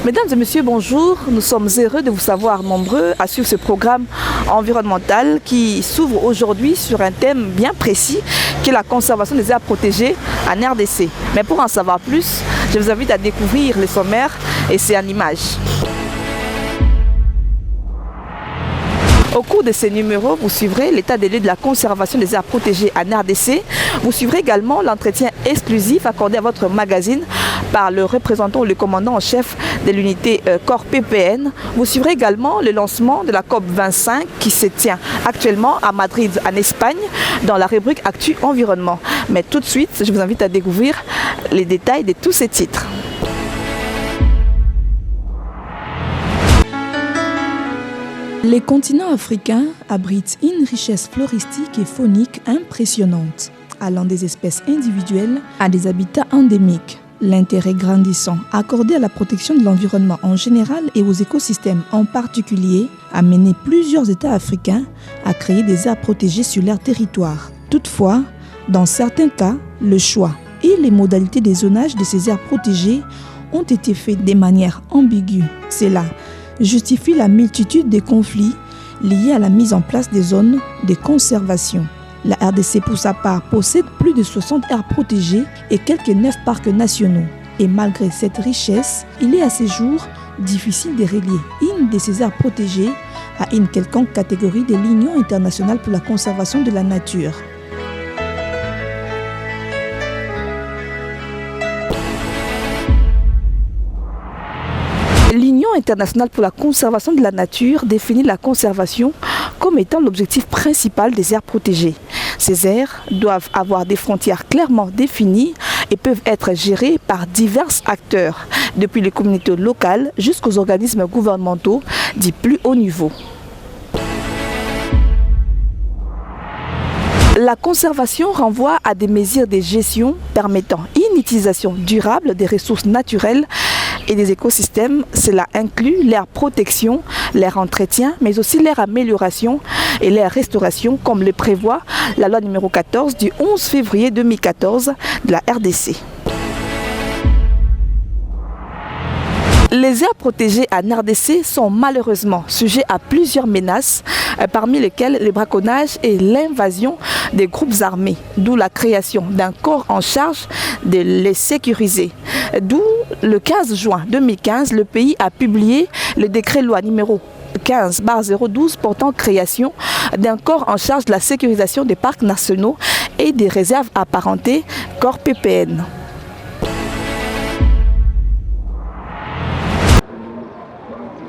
Mesdames et messieurs, bonjour. Nous sommes heureux de vous savoir nombreux à suivre ce programme environnemental qui s'ouvre aujourd'hui sur un thème bien précis qui est la conservation des aires protégées en RDC. Mais pour en savoir plus, je vous invite à découvrir les sommaires et c'est en images. Au cours de ces numéros, vous suivrez l'état des lieux de la conservation des aires protégées en RDC. Vous suivrez également l'entretien exclusif accordé à votre magazine par le représentant ou le commandant en chef de l'unité Corps PPN. Vous suivrez également le lancement de la COP 25 qui se tient actuellement à Madrid en Espagne dans la rubrique Actu Environnement. Mais tout de suite, je vous invite à découvrir les détails de tous ces titres. Les continents africains abritent une richesse floristique et faunique impressionnante, allant des espèces individuelles à des habitats endémiques. L'intérêt grandissant accordé à la protection de l'environnement en général et aux écosystèmes en particulier a mené plusieurs États africains à créer des aires protégées sur leur territoire. Toutefois, dans certains cas, le choix et les modalités des zonages de ces aires protégées ont été faits de manière ambiguë. C'est là justifie la multitude de conflits liés à la mise en place des zones de conservation. La RDC, pour sa part, possède plus de 60 aires protégées et quelques 9 parcs nationaux. Et malgré cette richesse, il est à ce jour difficile de relier une de ces aires protégées à une quelconque catégorie de l'Union internationale pour la conservation de la nature. L'Union internationale pour la conservation de la nature définit la conservation comme étant l'objectif principal des aires protégées. Ces aires doivent avoir des frontières clairement définies et peuvent être gérées par divers acteurs, depuis les communautés locales jusqu'aux organismes gouvernementaux du plus haut niveau. La conservation renvoie à des mesures de gestion permettant une utilisation durable des ressources naturelles et des écosystèmes. Cela inclut leur protection, leur entretien, mais aussi leur amélioration et leur restauration, comme le prévoit la loi numéro 14 du 11 février 2014 de la RDC. Les aires protégées en RDC sont malheureusement sujets à plusieurs menaces, parmi lesquelles le braconnage et l'invasion des groupes armés, d'où la création d'un corps en charge de les sécuriser. D'où le 15 juin 2015, le pays a publié le décret loi numéro 15/012 portant création d'un corps en charge de la sécurisation des parcs nationaux et des réserves apparentées, corps PPN.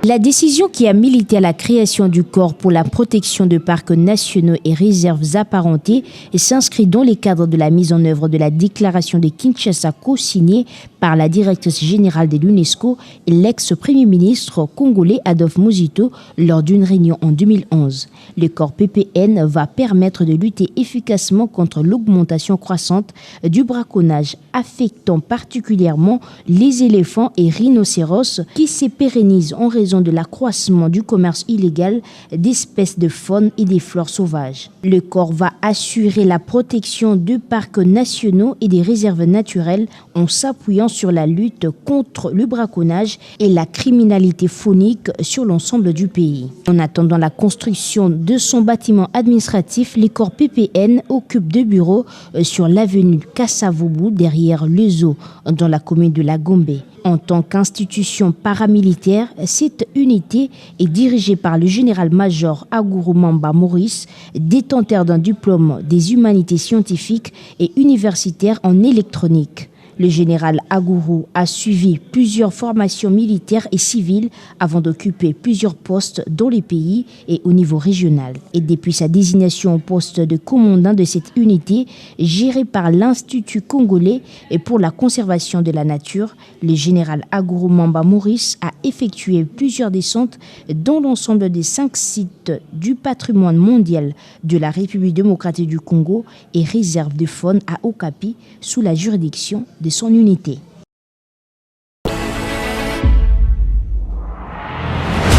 La décision qui a milité à la création du corps pour la protection de parcs nationaux et réserves apparentées s'inscrit dans les cadres de la mise en œuvre de la déclaration de Kinshasa co-signée par la directrice générale de l'UNESCO et l'ex-premier ministre congolais Adolphe Muzito lors d'une réunion en 2011. Le corps PPN va permettre de lutter efficacement contre l'augmentation croissante du braconnage affectant particulièrement les éléphants et rhinocéros qui se pérennisent en raison de l'accroissement du commerce illégal d'espèces de faune et des flores sauvages. Le corps va assurer la protection de parcs nationaux et des réserves naturelles en s'appuyant sur la lutte contre le braconnage et la criminalité faunique sur l'ensemble du pays. En attendant la construction de son bâtiment administratif, le corps PPN occupe 2 bureaux sur l'avenue Kassavubu derrière le zoo dans la commune de La Gombe. En tant qu'institution paramilitaire, cette unité est dirigée par le général-major Aguru Mamba Maurice, détenteur d'un diplôme des humanités scientifiques et universitaires en électronique. Le général Aguru a suivi plusieurs formations militaires et civiles avant d'occuper plusieurs postes dans les pays et au niveau régional. Et depuis sa désignation au poste de commandant de cette unité, gérée par l'Institut congolais et pour la conservation de la nature, le général Aguru Mamba Maurice a effectué plusieurs descentes dans l'ensemble des 5 sites du patrimoine mondial de la République démocratique du Congo et réserve de faune à Okapi sous la juridiction de son unité.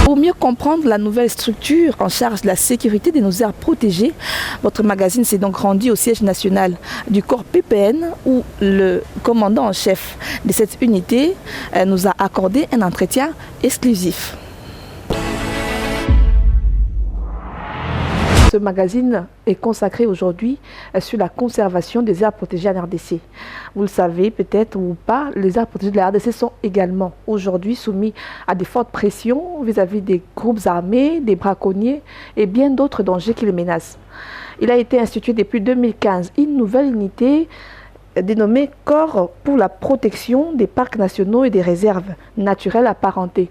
Pour mieux comprendre la nouvelle structure en charge de la sécurité de nos aires protégées, votre magazine s'est donc rendu au siège national du corps PPN où le commandant en chef de cette unité nous a accordé un entretien exclusif. Ce magazine est consacré aujourd'hui sur la conservation des aires protégées en RDC. Vous le savez peut-être ou pas, les aires protégées de la RDC sont également aujourd'hui soumis à des fortes pressions vis-à-vis des groupes armés, des braconniers et bien d'autres dangers qui les menacent. Il a été institué depuis 2015 une nouvelle unité dénommée Corps pour la protection des parcs nationaux et des réserves naturelles apparentées.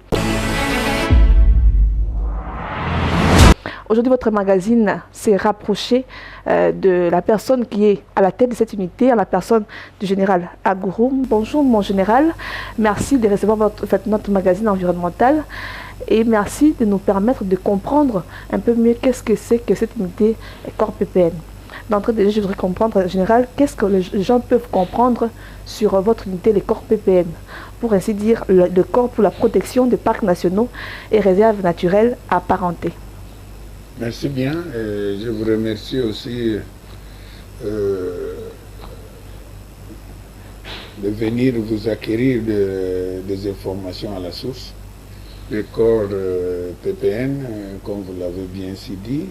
Aujourd'hui, votre magazine s'est rapproché de la personne qui est à la tête de cette unité, à la personne du général Agouroum. Bonjour mon général, merci de recevoir notre magazine environnemental et merci de nous permettre de comprendre un peu mieux qu'est-ce que c'est que cette unité Corps PPN. D'entrée de jeu, je voudrais comprendre, général, qu'est-ce que les gens peuvent comprendre sur votre unité, les Corps PPN, pour ainsi dire le corps pour la protection des parcs nationaux et réserves naturelles apparentées. Merci bien. Je vous remercie aussi de venir vous acquérir des informations à la source. Le corps PPN, comme vous l'avez bien si dit,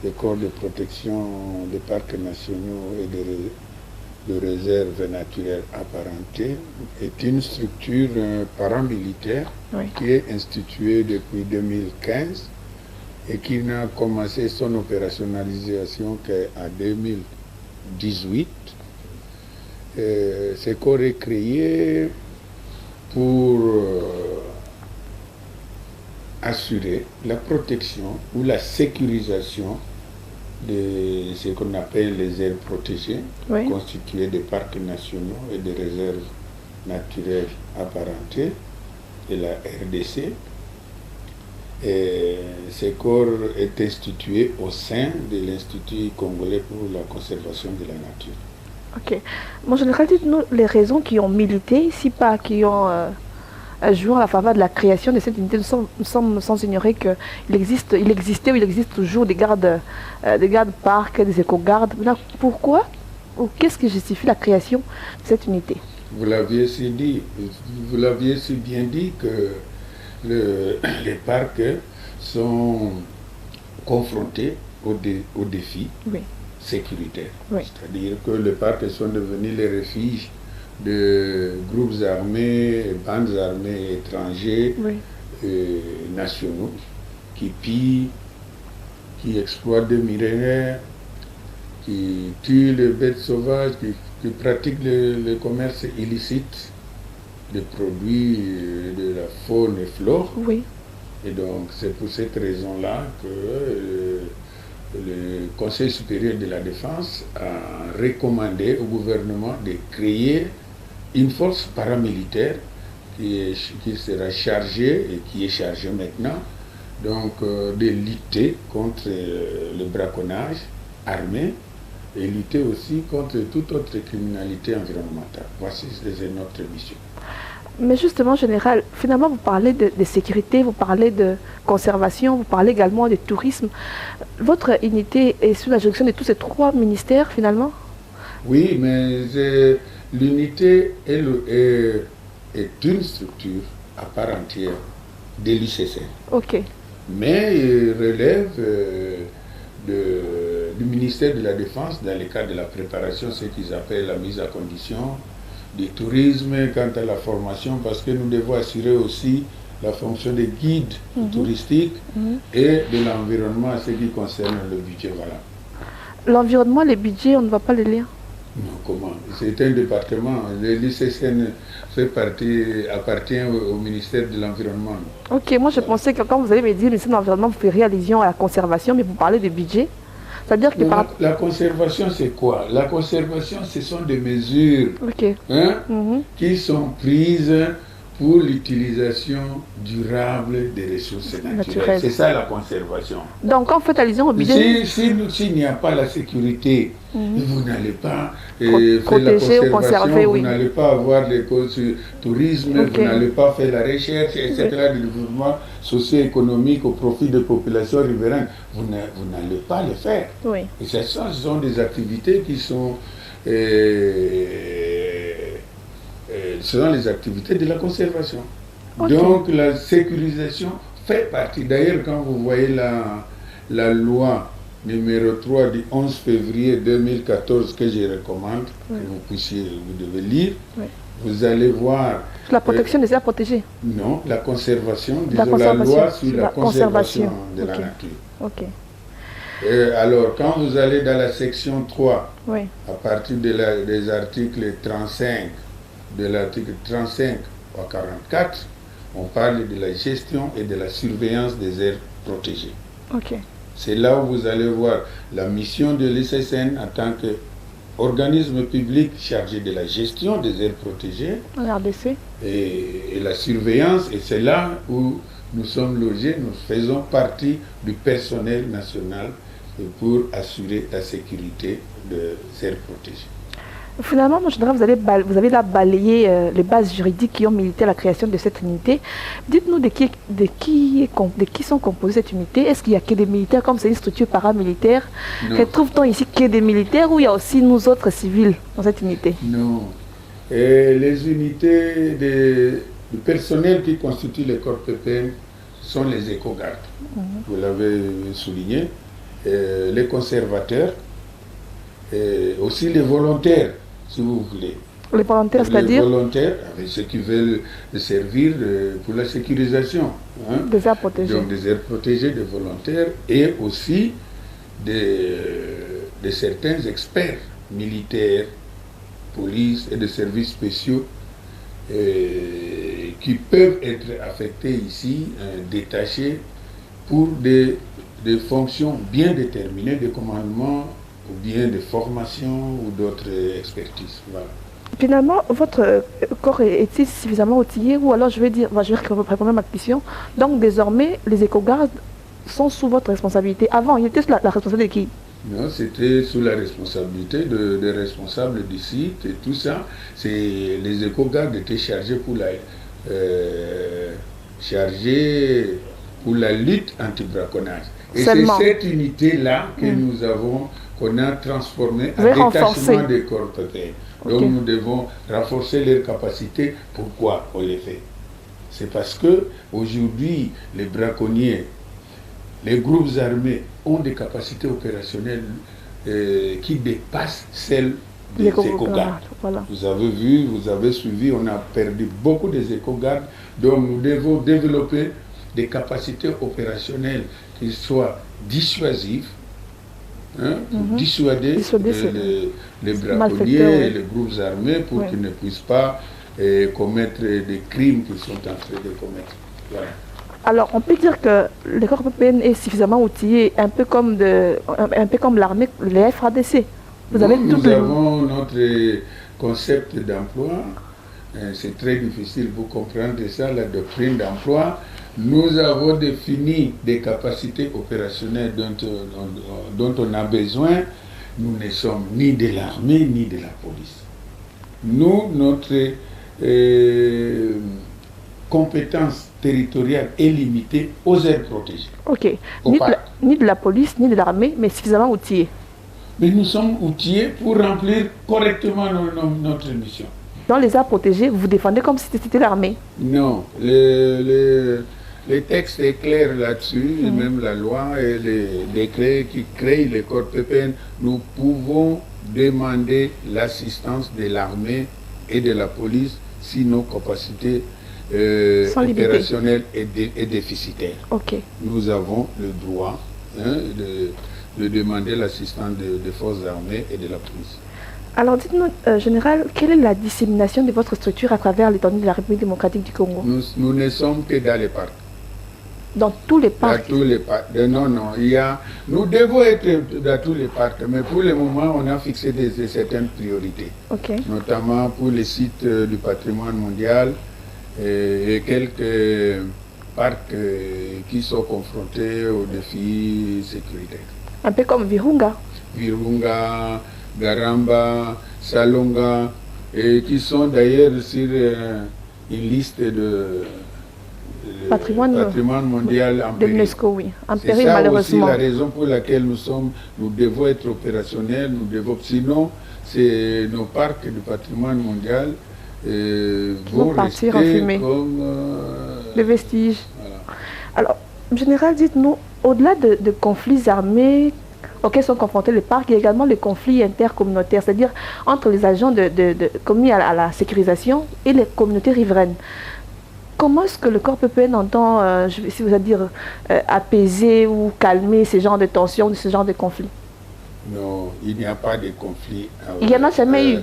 le corps de protection des parcs nationaux et de réserves naturelles apparentées, est une structure paramilitaire qui est instituée depuis 2015 et qui n'a commencé son opérationnalisation qu'en 2018. Ce corps est créé pour assurer la protection ou la sécurisation de ce qu'on appelle les aires protégées, constituées de parcs nationaux et de réserves naturelles apparentées de la RDC. Et ce corps est institué au sein de l'Institut congolais pour la conservation de la nature. Ok. Mon général, dites-nous les raisons qui ont milité ici, pas qui ont joué en la faveur de la création de cette unité. Nous sommes sans ignorer qu'il existait ou il existe toujours des gardes parcs, des éco-gardes. Pourquoi ou qu'est-ce qui justifie la création de cette unité? Vous l'aviez si bien dit que les parcs sont confrontés aux défis sécuritaires. C'est-à-dire que les parcs sont devenus les refuges de groupes armés, bandes armées étrangers, nationaux, qui pillent, qui exploitent des minerais, qui tuent les bêtes sauvages, qui pratiquent le commerce illicite des produits de la faune et flore. Et donc c'est pour cette raison-là que le Conseil supérieur de la défense a recommandé au gouvernement de créer une force paramilitaire qui sera chargée et qui est chargée maintenant donc de lutter contre le braconnage armé et lutter aussi contre toute autre criminalité environnementale. Voici notre mission. Mais justement, général, finalement, vous parlez de sécurité, vous parlez de conservation, vous parlez également de tourisme. Votre unité est sous la juridiction de tous ces trois ministères, finalement? Oui, mais l'unité est une structure à part entière de l'UCC. Ok. Mais il relève du ministère de la Défense dans le cadre de la préparation, ce qu'ils appellent la mise à condition, du tourisme, quant à la formation, parce que nous devons assurer aussi la fonction de guide touristique et de l'environnement à ce qui concerne le budget. Voilà. L'environnement, les budgets, on ne va pas les lire? Non, comment? C'est un département. L'ICCN appartient au ministère de l'Environnement. Ok, moi je pensais que quand vous allez me dire ministère de l'Environnement, vous feriez allusion à la conservation, mais vous parlez de budget. C'est-à-dire que la conservation, c'est quoi? La conservation, ce sont des mesures qui sont prises pour l'utilisation durable des ressources naturelles. C'est ça la conservation. Donc quand vous faites allusion au budget... S'il n'y a pas la sécurité, vous n'allez pas protéger ou conserver, vous n'allez pas avoir les causes du tourisme, vous n'allez pas faire la recherche, etc., le développement socio-économique au profit des populations riveraines. Vous n'allez pas le faire. Et ce sont des activités qui sont... ce sont les activités de la conservation. Donc la sécurisation fait partie. D'ailleurs, quand vous voyez la loi numéro 3 du 11 février 2014 que je recommande, que vous devez lire, vous allez voir... La protection des aires protégées. Non, la conservation, la loi sur la conservation de la nature. Alors, quand vous allez dans la section 3, à partir des articles 35, de l'article 35 à 44, on parle de la gestion et de la surveillance des aires protégées. C'est là où vous allez voir la mission de l'ICCN en tant qu'organisme public chargé de la gestion des aires protégées et la surveillance, et c'est là où nous sommes logés, nous faisons partie du personnel national pour assurer la sécurité des aires protégées. Finalement, mon général, vous avez là balayé les bases juridiques qui ont milité à la création de cette unité. Dites-nous de qui sont composées cette unité. Est-ce qu'il n'y a que des militaires, comme c'est une structure paramilitaire? Retrouve-t-on ici que des militaires ou il y a aussi nous autres civils dans cette unité? Non. Les unités du personnel qui constituent le corps PPN sont les éco-gardes. Vous l'avez souligné. Les conservateurs, et aussi les volontaires, si vous voulez. Les volontaires, c'est-à-dire? Les volontaires, avec ceux qui veulent servir pour la sécurisation. Des aires protégées. Donc des aires protégées, des volontaires, et aussi de certains experts militaires, police et de services spéciaux qui peuvent être affectés ici, détachés, pour des fonctions bien déterminées de commandement ou bien de formation ou d'autres expertises. Voilà. Finalement, votre corps est-il suffisamment outillé ou alors je vais répondre à ma question. Donc désormais, les éco-gardes sont sous votre responsabilité. Avant, il était sous la responsabilité de qui? Non, c'était sous la responsabilité des responsables du site et tout ça. Les éco-gardes étaient chargés pour la lutte anti-braconnage. Et c'est cette unité-là que qu'on a transformée en détachement des corps PPN. Donc nous devons renforcer leurs capacités. Pourquoi on les fait? C'est parce que aujourd'hui les braconniers, les groupes armés ont des capacités opérationnelles qui dépassent celles des éco-gardes. Vous avez vu, vous avez suivi, on a perdu beaucoup des éco-gardes. Donc nous devons développer des capacités opérationnelles qui soient dissuasives, pour dissuader les braconniers et les groupes armés pour qu'ils ne puissent pas commettre des crimes qu'ils sont en train de commettre. Voilà. Alors, on peut dire que le corps PPN est suffisamment outillé, un peu comme l'armée, les FADC. Nous avons notre concept d'emploi. C'est très difficile pour comprendre ça, la doctrine d'emploi. Nous avons défini des capacités opérationnelles dont on a besoin. Nous ne sommes ni de l'armée ni de la police. Nous, notre compétence territoriale est limitée aux aires protégées. Ok. Ni de la police ni de l'armée, mais suffisamment outillés. Mais nous sommes outillés pour remplir correctement notre mission. Dans les aires protégées, vous défendez comme si c'était l'armée? Non. Les textes est clair là-dessus, même la loi et les décrets qui créent les corps PPN, nous pouvons demander l'assistance de l'armée et de la police si nos capacités opérationnelles est déficitaire. Nous avons le droit de demander l'assistance des forces armées et de la police. Alors dites-nous, Général, quelle est la dissémination de votre structure à travers l'étendue de la République démocratique du Congo? Nous ne sommes que dans les parcs. Dans tous les parcs? Dans tous les parcs. Non, nous devons être dans tous les parcs, mais pour le moment, on a fixé certaines priorités. Notamment pour les sites du patrimoine mondial, et quelques parcs qui sont confrontés aux défis sécuritaires. Un peu comme Virunga. Virunga, Garamba, Salonga, et qui sont d'ailleurs sur une liste de patrimoine mondial en de péril. l'UNESCO, oui. En C'est péril, ça malheureusement. aussi la raison pour laquelle nous devons être opérationnels, sinon nos parcs de patrimoine mondial vont partir en rester fumée. comme les vestiges. Voilà. Alors, général, dites-nous, au-delà de conflits armés auxquels sont confrontés les parcs, il y a également les conflits intercommunautaires, c'est-à-dire entre les agents commis à la sécurisation et les communautés riveraines. Comment est-ce que le corps PPN entend, si vous allez dire, apaiser ou calmer ce genre de tensions, ce genre de conflits? Non, il n'y a pas de conflit. Il n'y en a jamais eu?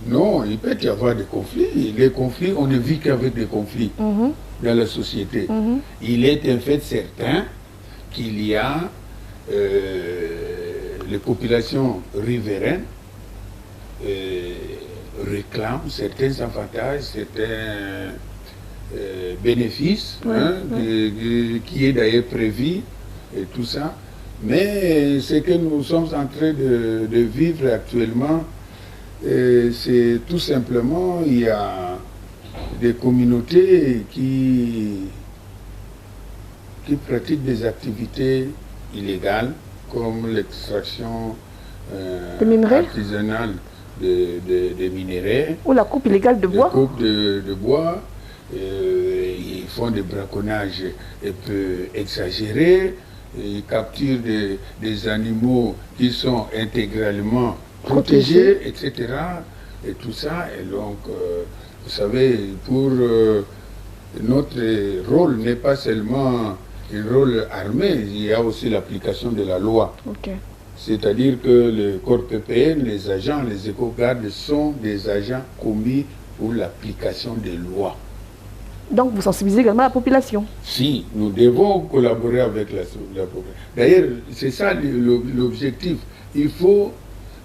Non, il peut y avoir des conflits. Les conflits, on ne vit qu'avec des conflits dans la société. Il est un fait certain qu'il y a les populations riveraines réclament certains avantages, certains bénéfices, qui est d'ailleurs prévu et tout ça. Mais ce que nous sommes en train de vivre actuellement, c'est tout simplement, il y a des communautés qui pratiquent des activités illégales, comme l'extraction artisanale de minerais. Ou la coupe illégale de bois. La coupe de bois. Ils font des braconnages un peu exagérés. Ils capturent des animaux qui sont intégralement protégés, etc. Et tout ça. Et donc, vous savez, pour notre rôle n'est pas seulement un rôle armé, il y a aussi l'application de la loi. C'est-à-dire que le corps PPN, les agents, les éco-gardes sont des agents commis pour l'application des lois. Donc vous sensibilisez également la population? Si, nous devons collaborer avec la population. D'ailleurs, c'est ça l'objectif. Il faut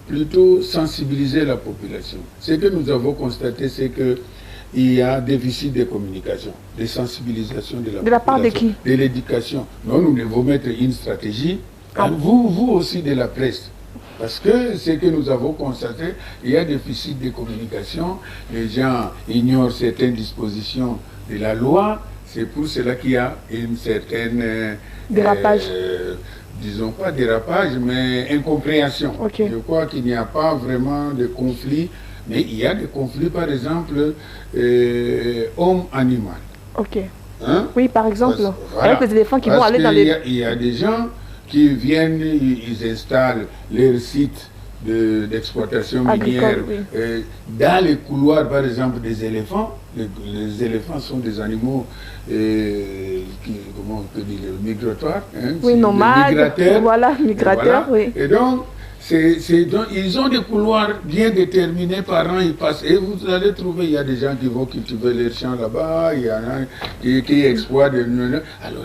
plutôt sensibiliser la population. Ce que nous avons constaté, c'est qu'il y a déficit de communication, de sensibilisation de la population. De la part de qui? De l'éducation. Non, nous devons mettre une stratégie. Vous aussi de la presse. Parce que ce que nous avons constaté, il y a déficit de communication. Les gens ignorent certaines dispositions de la loi. C'est pour cela qu'il y a une certaine dérapage. Disons pas dérapage, mais incompréhension. Je crois qu'il n'y a pas vraiment de conflit, mais il y a des conflits, par exemple, homme-animal. Hein? Oui, par exemple, avec les éléphants qui vont aller dans les... Il y a des gens qui viennent, ils installent leur site d'exploitation minière dans les couloirs, par exemple, des éléphants. Les éléphants sont des animaux comment on peut dire, migratoires. Nomades, migrateurs. Et donc, ils ont des couloirs bien déterminés par an, ils passent. Et vous allez trouver, il y a des gens qui vont cultiver leurs champs là-bas, il y en a qui exploitent. Alors,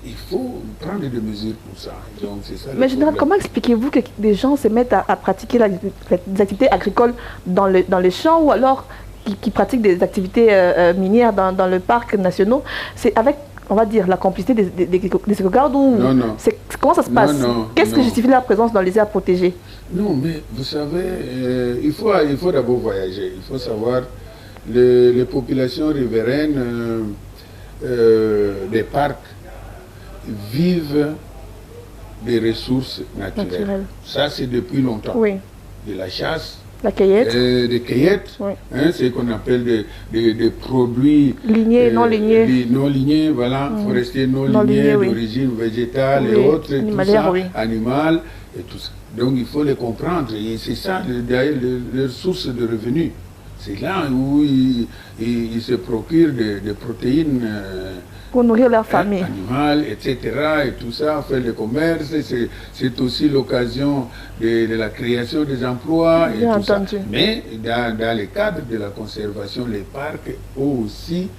il faut prendre des mesures pour ça. Donc, c'est ça. Mais général, comment expliquez-vous que des gens se mettent à pratiquer des activités agricoles dans les champs, ou alors qui pratiquent des activités minières dans le parc national? C'est avec, on va dire, la complicité des éco-gardes, ou comment ça se passe? Qu'est-ce qui justifie la présence dans les aires protégées? Non, mais vous savez, il faut d'abord voyager. Il faut savoir, les populations riveraines des parcs vivent des ressources naturelles. Ça, c'est depuis longtemps. De la chasse, la cueillette, des cueillettes, ce qu'on appelle des produits lignés, non lignés, voilà, forestiers non lignés, d'origine végétale et autres, animal et tout ça. Donc il faut les comprendre, et c'est ça d'ailleurs leur source de revenus. C'est là où ils se procurent des protéines pour nourrir leur famille. Animales, etc. Et tout ça, faire le commerce, c'est aussi l'occasion de la création des emplois. Bien et tout entendu. Ça. Mais dans le cadre de la conservation, les parcs ont aussi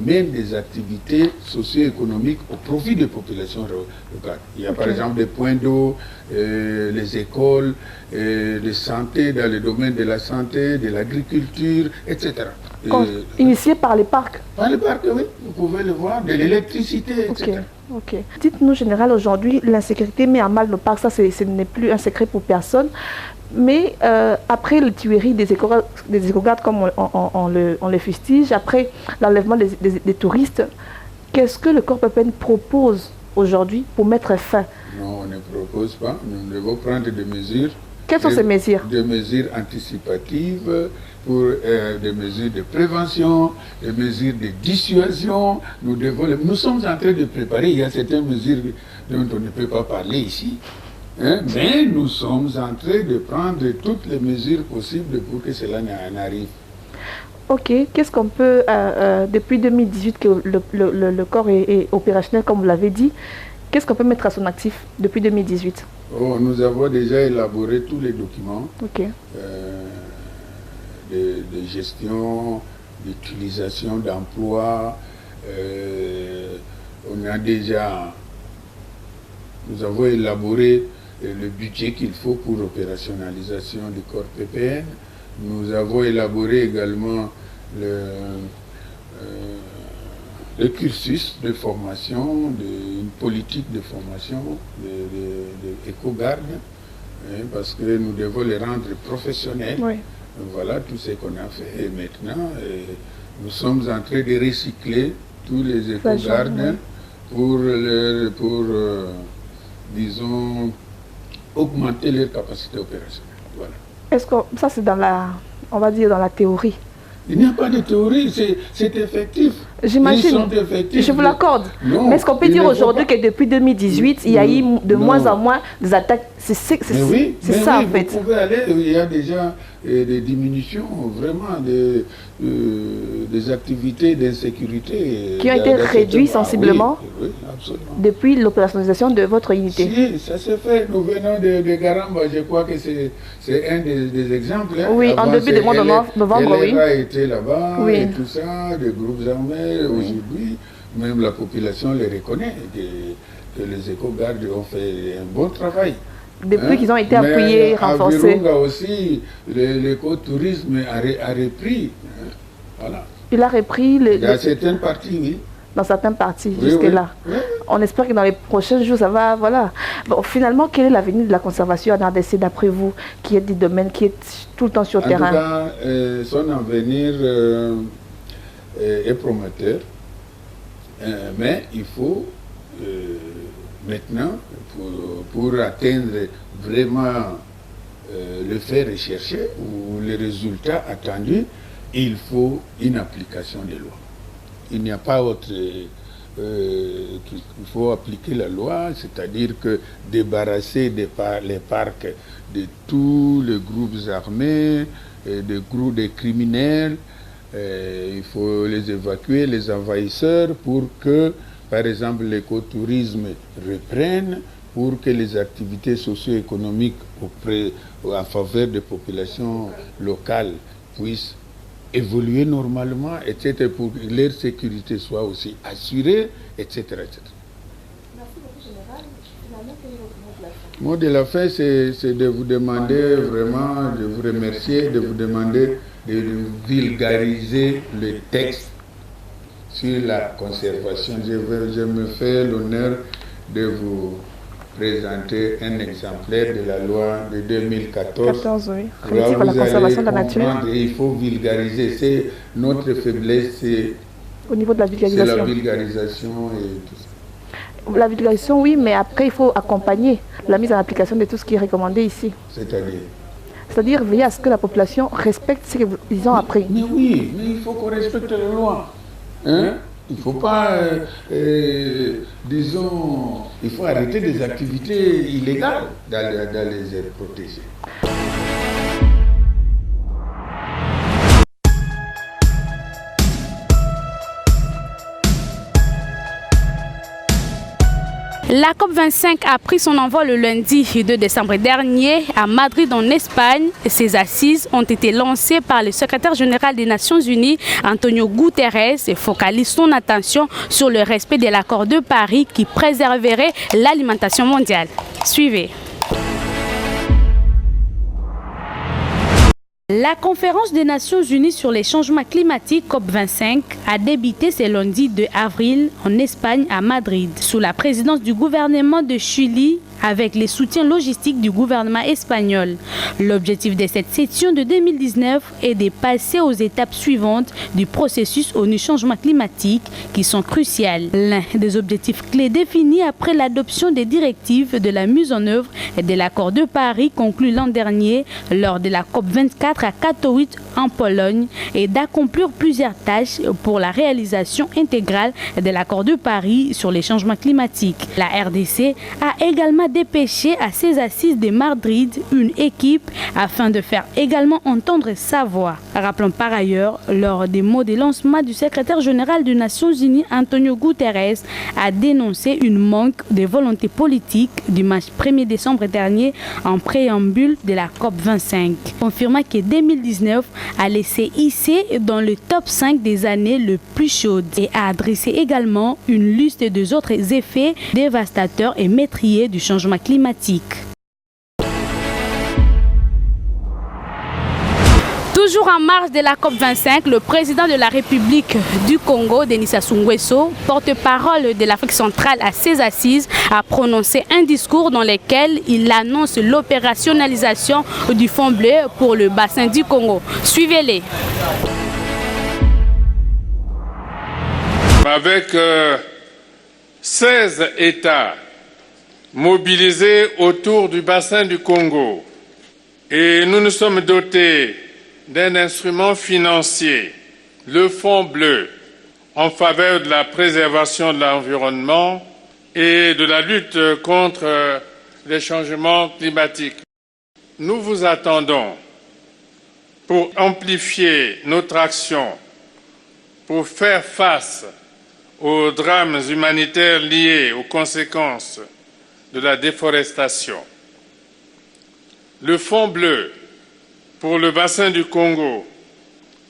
mènent des activités socio-économiques au profit des populations locales. Il y a par exemple des points d'eau, les écoles, de santé dans le domaine de la santé, de l'agriculture, etc. Initié par les parcs. Par les parcs, oui, vous pouvez le voir, de l'électricité, etc. Ok. Dites-nous, général, aujourd'hui, l'insécurité met à mal nos parcs, ça ce n'est plus un secret pour personne. Mais après le tuerie des éco-gardes, comme on le fustige, après l'enlèvement des touristes, qu'est-ce que le corps PPN propose aujourd'hui pour mettre fin? Non, on ne propose pas. Nous devons prendre des mesures. Quelles sont ces mesures? Des mesures anticipatives, des mesures de prévention, des mesures de dissuasion. Nous sommes en train de préparer, il y a certaines mesures dont on ne peut pas parler ici, hein, mais nous sommes en train de prendre toutes les mesures possibles pour que cela n'arrive. Ok, qu'est-ce qu'on peut, depuis 2018 que le corps est opérationnel, comme vous l'avez dit, qu'est-ce qu'on peut mettre à son actif depuis 2018? Nous avons déjà élaboré tous les documents de gestion, d'utilisation, d'emploi. Nous avons élaboré le budget qu'il faut pour l'opérationnalisation du corps PPN. Nous avons élaboré également le cursus de formation, une politique de formation de éco-gardes, parce que nous devons les rendre professionnels. Oui. Voilà tout ce qu'on a fait. Et maintenant, nous sommes en train de recycler tous les éco-gardes pour disons, augmenter leur capacité opérationnelle. Voilà. Est-ce que ça, c'est on va dire, dans la théorie? Il n'y a pas de théorie, c'est effectif. J'imagine, je vous l'accorde. Mais est-ce qu'on peut dire aujourd'hui que depuis 2018, il y a eu de moins en moins des attaques? C'est ça, en fait. Vous pouvez aller, il y a déjà des diminutions, vraiment, des activités d'insécurité. Qui ont été réduites sensiblement oui, absolument. Depuis l'opérationnalisation de votre unité? Si, ça s'est fait. Nous venons de Garamba, je crois que c'est un des exemples. Hein. Oui, en début du mois de novembre, oui. Elle a été là-bas et tout ça, des groupes armés. Aujourd'hui, même la population les reconnaît, que les éco-gardes ont fait un bon travail. Depuis qu'ils ont été appuyés, renforcés. À Virunga aussi, l'écotourisme a repris. Voilà. Il a repris dans certaines parties, oui. Dans certaines parties, jusque-là. Oui. On espère que dans les prochains jours, ça va, voilà. Bon, finalement, quel est l'avenir de la conservation en RDC, d'après vous, qui est des domaines, qui est tout le temps sur le terrain? En tout cas, son avenir est prometteur. Mais il faut maintenant, pour atteindre vraiment le fait recherché ou les résultats attendus, il faut une application des lois. Il n'y a pas autre... il faut appliquer la loi, c'est-à-dire que débarrasser les parcs de tous les groupes armés, des groupes de criminels. Il faut les évacuer, les envahisseurs, pour que, par exemple, l'écotourisme reprenne, pour que les activités socio-économiques en faveur des populations locales puissent évoluer normalement, etc., pour que leur sécurité soit aussi assurée, etc. etc. Merci beaucoup, Général. Finalement, quel est votre mot de la fin? Le mot de la fin, c'est de vous demander vraiment, de vous remercier, de vous demander de vulgariser le texte sur la conservation. Je me fais l'honneur de vous présenter un exemplaire de la loi de 2014. Oui. Relative à la conservation de la nature. Il faut vulgariser. C'est notre faiblesse, c'est au niveau de la vulgarisation. C'est la vulgarisation et tout ça. La vulgarisation, oui, mais après, il faut accompagner la mise en application de tout ce qui est recommandé ici. C'est-à-dire veiller à ce que la population respecte ce qu'ils ont appris. Mais oui, mais il faut qu'on respecte les lois. Hein? Il ne faut pas, disons, il faut arrêter des activités illégales dans les aires protégées. La COP25 a pris son envol le lundi 2 décembre dernier à Madrid en Espagne. Ces assises ont été lancées par le secrétaire général des Nations Unies, Antonio Guterres, et focalisent son attention sur le respect de l'accord de Paris qui préserverait l'alimentation mondiale. Suivez. La conférence des Nations Unies sur les changements climatiques COP25 a débuté ce lundi 2 avril en Espagne à Madrid sous la présidence du gouvernement de Chili avec les soutiens logistiques du gouvernement espagnol. L'objectif de cette session de 2019 est de passer aux étapes suivantes du processus ONU Changement climatique qui sont cruciales. L'un des objectifs clés définis après l'adoption des directives de la mise en œuvre de l'accord de Paris conclu l'an dernier lors de la COP24 à Katowice en Pologne est d'accomplir plusieurs tâches pour la réalisation intégrale de l'accord de Paris sur les changements climatiques. La RDC a également dépêché à ses assises de Madrid une équipe afin de faire également entendre sa voix. Rappelons par ailleurs, lors des mots de lancement du secrétaire général des Nations Unies, Antonio Guterres a dénoncé une manque de volonté politique dimanche 1er décembre dernier en préambule de la COP25, confirmant que 2019 a laissé hisser dans le top 5 des années les plus chaudes et a adressé également une liste des autres effets dévastateurs et meurtriers du changement climatique. Toujours en marge de la COP25, le président de la République du Congo, Denis Sassou Nguesso, porte-parole de l'Afrique centrale à ses assises, a prononcé un discours dans lequel il annonce l'opérationnalisation du Fonds bleu pour le bassin du Congo. Suivez-les. Avec 16 États mobilisés autour du bassin du Congo, et nous nous sommes dotés d'un instrument financier, le Fonds bleu, en faveur de la préservation de l'environnement et de la lutte contre les changements climatiques. Nous vous attendons pour amplifier notre action, pour faire face aux drames humanitaires liés aux conséquences de la déforestation. Le Fonds bleu pour le bassin du Congo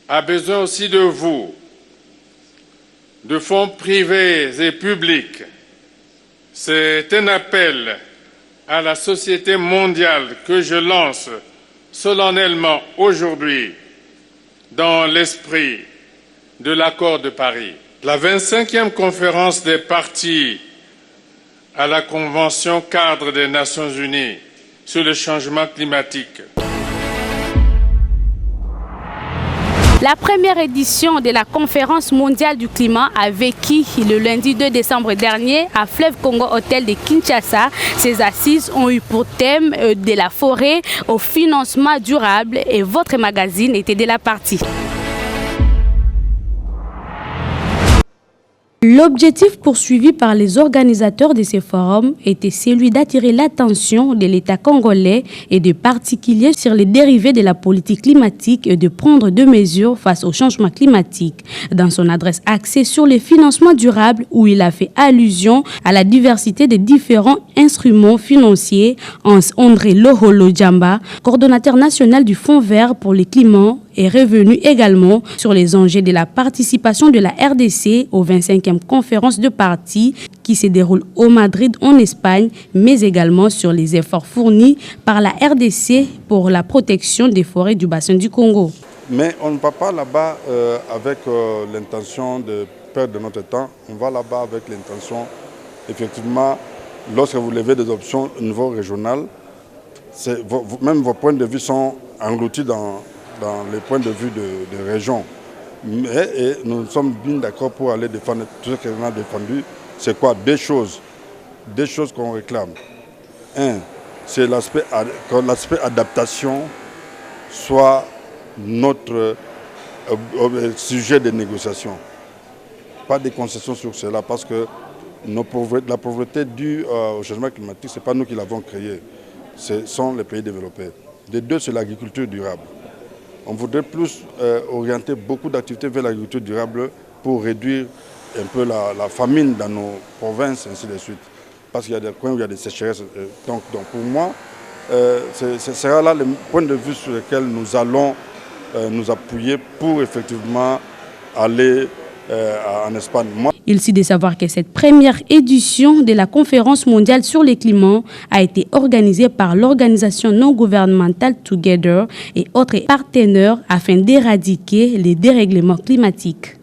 a besoin aussi de vous, de fonds privés et publics. C'est un appel à la société mondiale que je lance solennellement aujourd'hui dans l'esprit de l'accord de Paris. La 25e conférence des parties à la Convention cadre des Nations Unies sur le changement climatique. La première édition de la conférence mondiale du climat a vécu le lundi 2 décembre dernier à Fleuve Congo Hôtel de Kinshasa. Ces assises ont eu pour thème de la forêt au financement durable et votre magazine était de la partie. L'objectif poursuivi par les organisateurs de ces forums était celui d'attirer l'attention de l'État congolais et des particuliers sur les dérivés de la politique climatique et de prendre des mesures face au changement climatique. Dans son adresse axée sur les financements durables, où il a fait allusion à la diversité des différents instruments financiers, André Loholo Djamba, coordonnateur national du Fonds vert pour le climat, est revenu également sur les enjeux de la participation de la RDC aux 25e conférence de parties qui se déroule au Madrid en Espagne, mais également sur les efforts fournis par la RDC pour la protection des forêts du bassin du Congo. Mais on ne va pas là-bas avec l'intention de perdre notre temps. On va là-bas avec l'intention, effectivement, lorsque vous levez des options au niveau régional, même vos points de vue sont engloutis dans les points de vue de région. Mais nous sommes bien d'accord pour aller défendre tout ce qu'on a défendu. C'est quoi? Deux choses qu'on réclame. Un, c'est que l'aspect adaptation soit notre sujet de négociation. Pas de concessions sur cela parce que la pauvreté due au changement climatique, ce n'est pas nous qui l'avons créée. Ce sont les pays développés. Les deux, c'est l'agriculture durable. On voudrait plus orienter beaucoup d'activités vers l'agriculture durable pour réduire un peu la famine dans nos provinces, ainsi de suite. parce qu'il y a des coins où il y a des sécheresses. Donc pour moi, ce sera là le point de vue sur lequel nous allons nous appuyer pour effectivement aller en Espagne. Il s'est de savoir que cette première édition de la conférence mondiale sur le climat a été organisée par l'organisation non gouvernementale Together et autres partenaires afin d'éradiquer les dérèglements climatiques.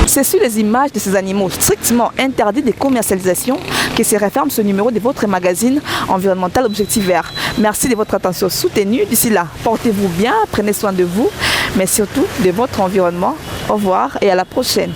C'est sur les images de ces animaux strictement interdits de commercialisation que se referme ce numéro de votre magazine environnemental Objectif Vert. Merci de votre attention soutenue. D'ici là, portez-vous bien, prenez soin de vous, mais surtout de votre environnement. Au revoir et à la prochaine.